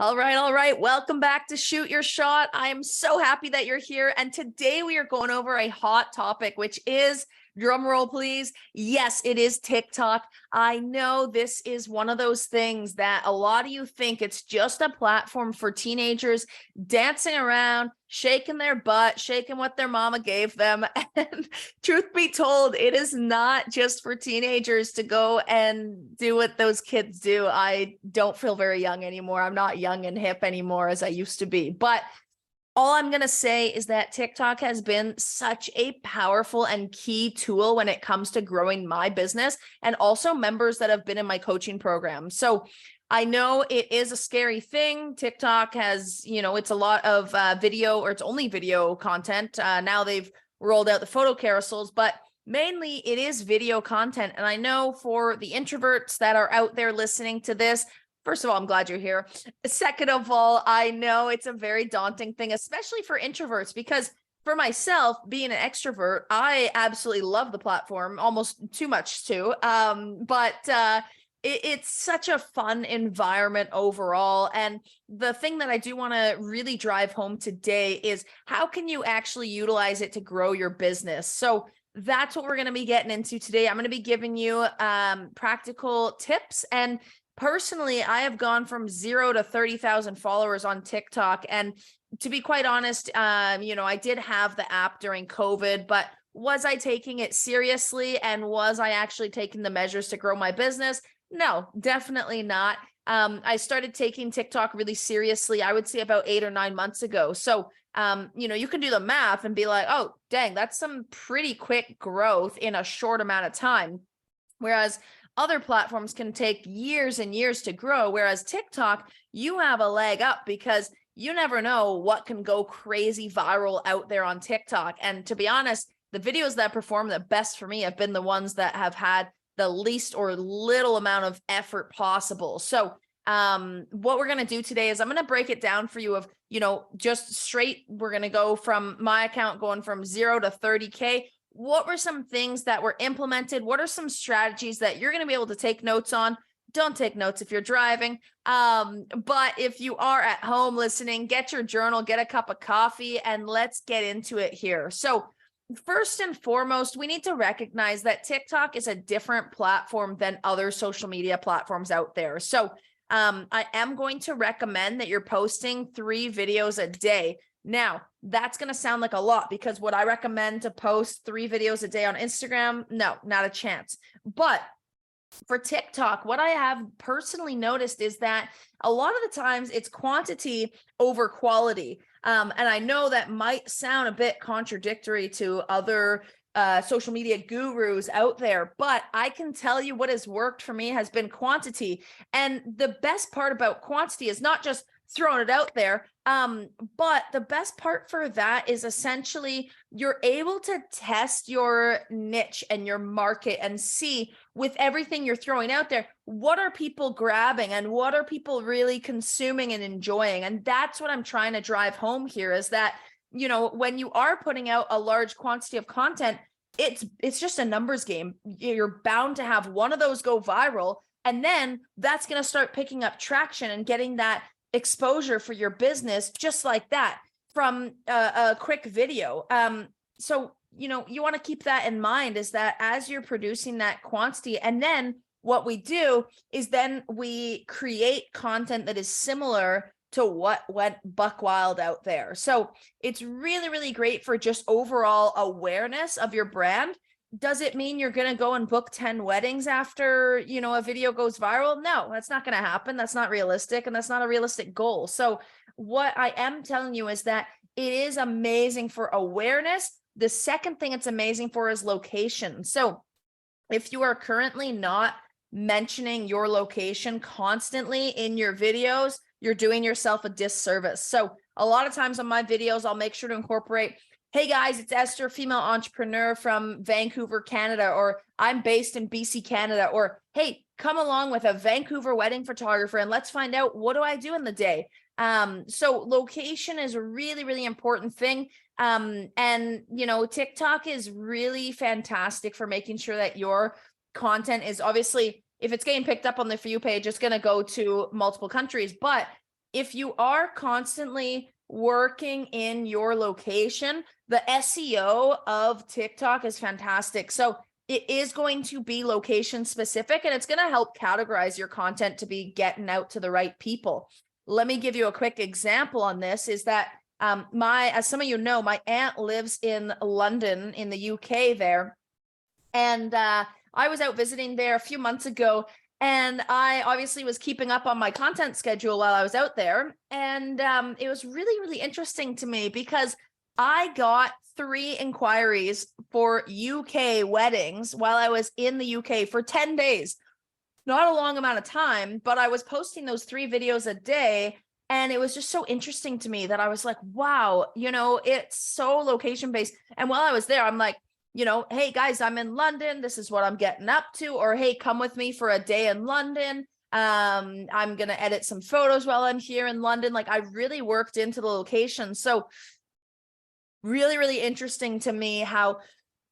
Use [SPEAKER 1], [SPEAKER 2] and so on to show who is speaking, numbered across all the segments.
[SPEAKER 1] All right, all right. Welcome back to Shoot Your Shot. I am so happy that you're here. And today we are going over a hot topic, which is, drum roll, please. Yes, it is TikTok. I know this is one of those things that a lot of you think it's just a platform for teenagers dancing around, shaking their butt, shaking what their mama gave them. And truth be told, it is not just for teenagers to go and do what those kids do. I don't feel very young anymore. I'm not young and hip anymore as I used to be. But all I'm going to say is that TikTok has been such a powerful and key tool when it comes to growing my business and also members that have been in my coaching program. So I know it is a scary thing. TikTok has, it's a lot of video, or it's only video content. Now they've rolled out the photo carousels, but mainly it is video content. And I know for the introverts that are out there listening to this, first of all, I'm glad you're here. Second of all, I know it's a very daunting thing, especially for introverts, because for myself, being an extrovert, I absolutely love the platform, almost too much too. It's such a fun environment overall. And the thing that I do want to really drive home today is how can you actually utilize it to grow your business? So that's what we're going to be getting into today. I'm going to be giving you practical tips. And personally, I have gone from 0 to 30,000 followers on TikTok. And to be quite honest, I did have the app during COVID, but was I taking it seriously? And was I actually taking the measures to grow my business? No, definitely not. I started taking TikTok really seriously, I would say about 8 or 9 months ago. So, you can do the math and be like, oh, dang, that's some pretty quick growth in a short amount of time. Whereas other platforms can take years and years to grow. Whereas TikTok, you have a leg up because you never know what can go crazy viral out there on TikTok. And to be honest, the videos that perform the best for me have been the ones that have had the least or little amount of effort possible. So what we're going to do today is I'm going to break it down for you of, just straight, we're going to go from my account going from 0 to 30K. What were some things that were implemented? What are some strategies that you're going to be able to take notes on? Don't take notes if you're driving. But if you are at home listening, get your journal, get a cup of coffee, and let's get into it here. So first and foremost, we need to recognize that TikTok is a different platform than other social media platforms out there. So I am going to recommend that you're posting 3 videos a day. Now, that's going to sound like a lot because would I recommend to post 3 videos a day on Instagram? No, not a chance. But for TikTok, what I have personally noticed is that a lot of the times it's quantity over quality. And I know that might sound a bit contradictory to other social media gurus out there, but I can tell you what has worked for me has been quantity. And the best part about quantity is not just throwing it out there. But the best part for that is essentially you're able to test your niche and your market and see with everything you're throwing out there, what are people grabbing and what are people really consuming and enjoying? And that's what I'm trying to drive home here is that, when you are putting out a large quantity of content, it's just a numbers game. You're bound to have one of those go viral, and then that's going to start picking up traction and getting that exposure for your business just like that from a quick video. So, you want to keep that in mind is that as you're producing that quantity, and then what we do is then we create content that is similar to what went buck wild out there. So it's really, really great for just overall awareness of your brand. Does it mean you're going to go and book 10 weddings after, a video goes viral? No, that's not going to happen. That's not realistic. And that's not a realistic goal. So what I am telling you is that it is amazing for awareness. The second thing it's amazing for is location. So if you are currently not mentioning your location constantly in your videos, you're doing yourself a disservice. So a lot of times on my videos, I'll make sure to incorporate, hey guys, it's Esther, female entrepreneur from Vancouver, Canada, or I'm based in BC, Canada, or hey, come along with a Vancouver wedding photographer and let's find out what do I do in the day. So location is a really, really important thing. And TikTok is really fantastic for making sure that your content is obviously, if it's getting picked up on the For You page, it's going to go to multiple countries, but if you are constantly working in your location, the SEO of TikTok is fantastic. So it is going to be location specific, and it's going to help categorize your content to be getting out to the right people. Let me give you a quick example on this is that as some of you know, my aunt lives in London in the UK there. And I was out visiting there a few months ago, and I obviously was keeping up on my content schedule while I was out there. And it was really, really interesting to me because I got 3 inquiries for UK weddings while I was in the UK for 10 days. Not a long amount of time, but I was posting those 3 videos a day. And it was just so interesting to me that I was like, wow, it's so location based. And while I was there, I'm like, hey guys, I'm in London. This is what I'm getting up to. Or, hey, come with me for a day in London. I'm going to edit some photos while I'm here in London. Like, I really worked into the location. So really, really interesting to me how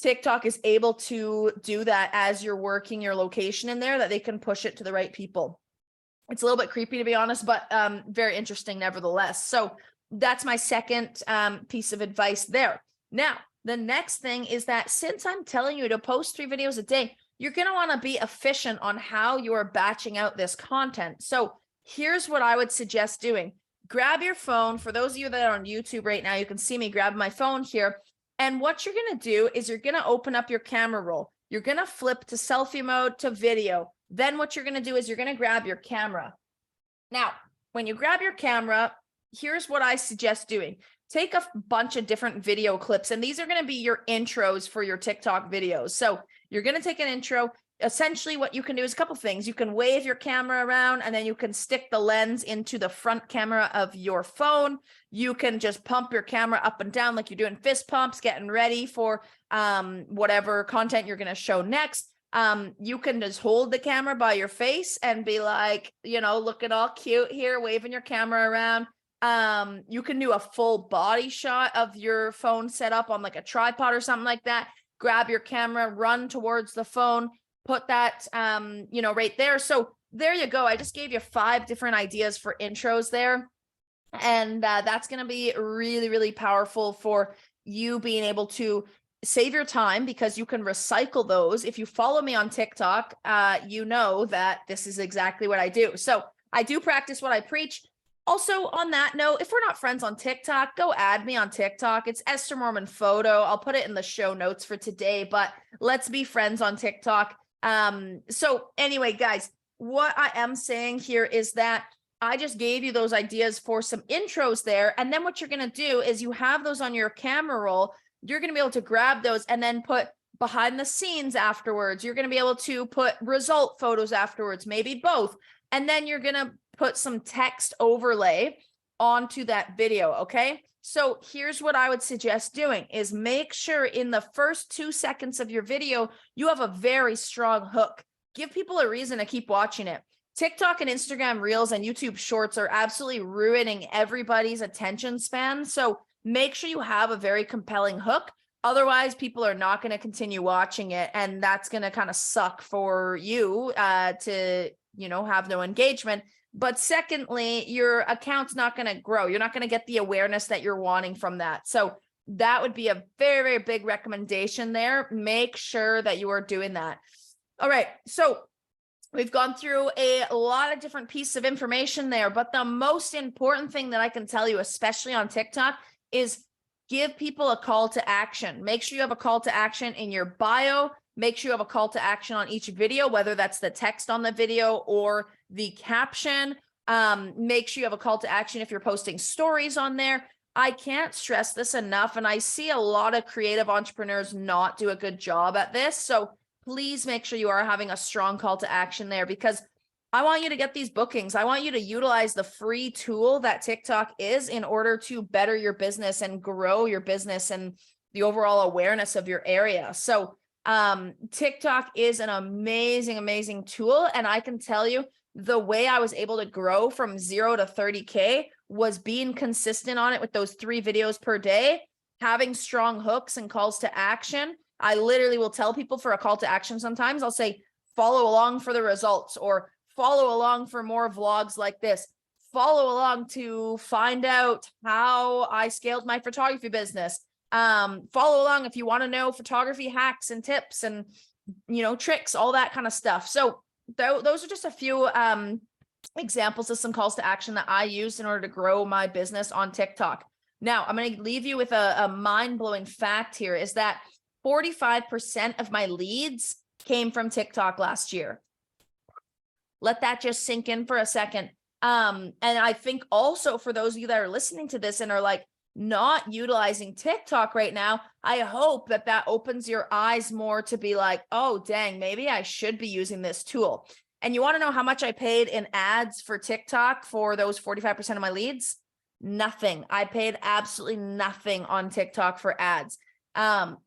[SPEAKER 1] TikTok is able to do that as you're working your location in there, that they can push it to the right people. It's a little bit creepy, to be honest, but very interesting nevertheless. So that's my second piece of advice there. Now, the next thing is that since I'm telling you to post 3 videos a day, you're going to want to be efficient on how you're batching out this content. So here's what I would suggest doing. Grab your phone. For those of you that are on YouTube right now, you can see me grab my phone here. And what you're going to do is you're going to open up your camera roll. You're going to flip to selfie mode to video. Then what you're going to do is you're going to grab your camera. Now, when you grab your camera, here's what I suggest doing. Take a bunch of different video clips, and these are going to be your intros for your TikTok videos. So you're going to take an intro. Essentially, what you can do is a couple things. You can wave your camera around, and then you can stick the lens into the front camera of your phone. You can just pump your camera up and down like you're doing fist pumps, getting ready for whatever content you're going to show next. You can just hold the camera by your face and be like, looking all cute here, waving your camera around. You can do a full body shot of your phone set up on like a tripod or something like that. Grab your camera, run towards the phone, put that, right there. So there you go. I just gave you 5 different ideas for intros there. And that's going to be really, really powerful for you being able to save your time, because you can recycle those. If you follow me on TikTok, you know that this is exactly what I do. So I do practice what I preach. Also, on that note, if we're not friends on TikTok, go add me on TikTok. It's Esther Mormon Photo. I'll put it in the show notes for today, but let's be friends on TikTok. So anyway, guys, what I am saying here is that I just gave you those ideas for some intros there. And then what you're going to do is you have those on your camera roll. You're going to be able to grab those and then put behind the scenes afterwards. You're going to be able to put result photos afterwards, maybe both. And then you're going to put some text overlay onto that video. Okay. So here's what I would suggest doing is make sure in the first 2 seconds of your video, you have a very strong hook. Give people a reason to keep watching it. TikTok and Instagram Reels and YouTube Shorts are absolutely ruining everybody's attention span. So make sure you have a very compelling hook. Otherwise, people are not going to continue watching it. And that's going to kind of suck for you to, have no engagement. But secondly, your account's not going to grow. You're not going to get the awareness that you're wanting from that. So that would be a very, very big recommendation there. Make sure that you are doing that. All right. So we've gone through a lot of different pieces of information there, but the most important thing that I can tell you, especially on TikTok, is give people a call to action. Make sure you have a call to action in your bio. Make sure you have a call to action on each video, whether that's the text on the video or the caption. Make sure you have a call to action if you're posting stories on there. I can't stress this enough, and I see a lot of creative entrepreneurs not do a good job at this. So please make sure you are having a strong call to action there, because I want you to get these bookings. I want you to utilize the free tool that TikTok is in order to better your business and grow your business and the overall awareness of your area. So TikTok is an amazing, amazing tool. And I can tell you the way I was able to grow from 0 to 30K was being consistent on it with those 3 videos per day, having strong hooks and calls to action. I literally will tell people for a call to action sometimes, I'll say, follow along for the results, or follow along for more vlogs like this, follow along to find out how I scaled my photography business. Follow along if you want to know photography hacks and tips and, tricks, all that kind of stuff. So those are just a few examples of some calls to action that I used in order to grow my business on TikTok. Now, I'm going to leave you with a mind-blowing fact here, is that 45% of my leads came from TikTok last year. Let that just sink in for a second. And I think also for those of you that are listening to this and are like not utilizing TikTok right now, I hope that that opens your eyes more to be like, oh, dang, maybe I should be using this tool. And you want to know how much I paid in ads for TikTok for those 45% of my leads? Nothing. I paid absolutely nothing on TikTok for ads.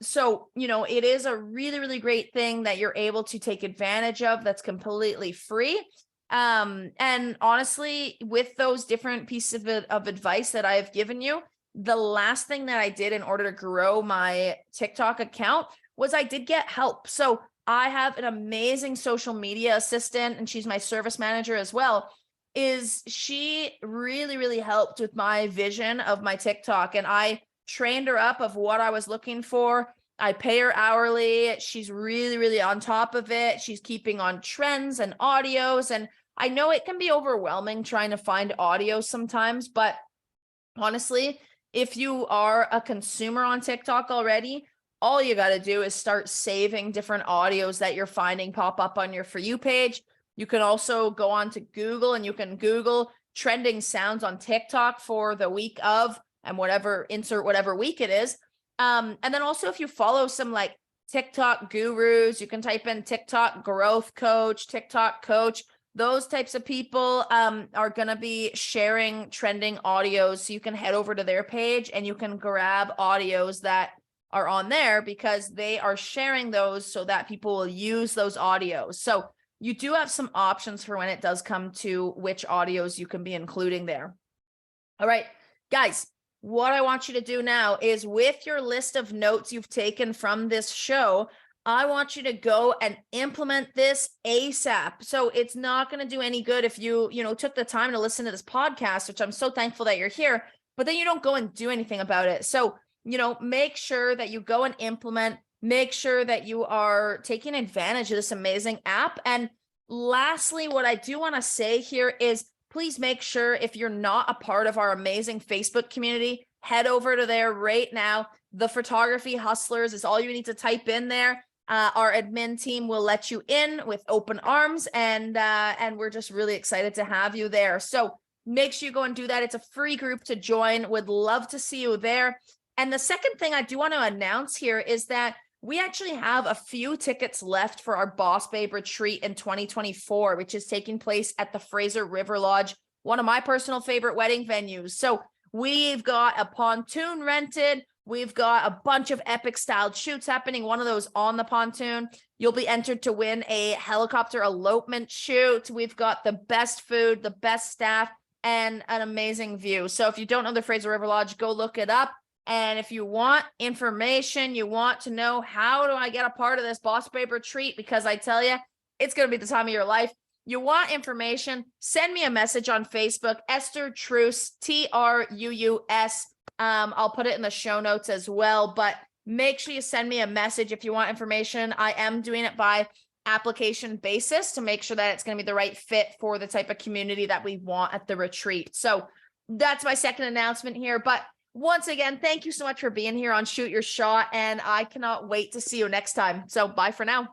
[SPEAKER 1] So, it is a really, really great thing that you're able to take advantage of that's completely free. And honestly, with those different pieces of advice that I have given you, the last thing that I did in order to grow my TikTok account was I did get help. So I have an amazing social media assistant, and she's my service manager as well. She really, really helped with my vision of my TikTok, and I trained her up of what I was looking for. I pay her hourly. She's really, really on top of it. She's keeping on trends and audios. And I know it can be overwhelming trying to find audio sometimes, but honestly, if you are a consumer on TikTok already, all you got to do is start saving different audios that you're finding pop up on your For You page. You can also go on to Google and you can Google trending sounds on TikTok for the week of, and insert whatever week it is. And then also if you follow some like TikTok gurus, you can type in TikTok growth coach, TikTok coach. Those types of people are going to be sharing trending audios. So you can head over to their page and you can grab audios that are on there because they are sharing those so that people will use those audios. So you do have some options for when it does come to which audios you can be including there. All right, guys, what I want you to do now is, with your list of notes you've taken from this show, I want you to go and implement this ASAP. So it's not going to do any good if you took the time to listen to this podcast, which I'm so thankful that you're here, but then you don't go and do anything about it. So, make sure that you go and implement, make sure that you are taking advantage of this amazing app. And lastly, what I do want to say here is, please make sure, if you're not a part of our amazing Facebook community, head over to there right now. The Photography Hustlers is all you need to type in there. Our admin team will let you in with open arms, and we're just really excited to have you there. So make sure you go and do that. It's a free group to join. Would love to see you there. And the second thing I do want to announce here is that we actually have a few tickets left for our Boss Babe retreat in 2024, which is taking place at the Fraser River Lodge, one of my personal favorite wedding venues. So we've got a pontoon rented. We've got a bunch of epic styled shoots happening. One of those on the pontoon. You'll be entered to win a helicopter elopement shoot. We've got the best food, the best staff, and an amazing view. So if you don't know the Fraser River Lodge, go look it up. And if you want information, you want to know, how do I get a part of this Boss Babe retreat? Because I tell you, it's going to be the time of your life. You want information, send me a message on Facebook, Esther Truss, Truus. I'll put it in the show notes as well, but make sure you send me a message if you want information. I am doing it by application basis to make sure that it's going to be the right fit for the type of community that we want at the retreat. So that's my second announcement here. But once again, thank you so much for being here on Shoot Your Shot, and I cannot wait to see you next time. So bye for now.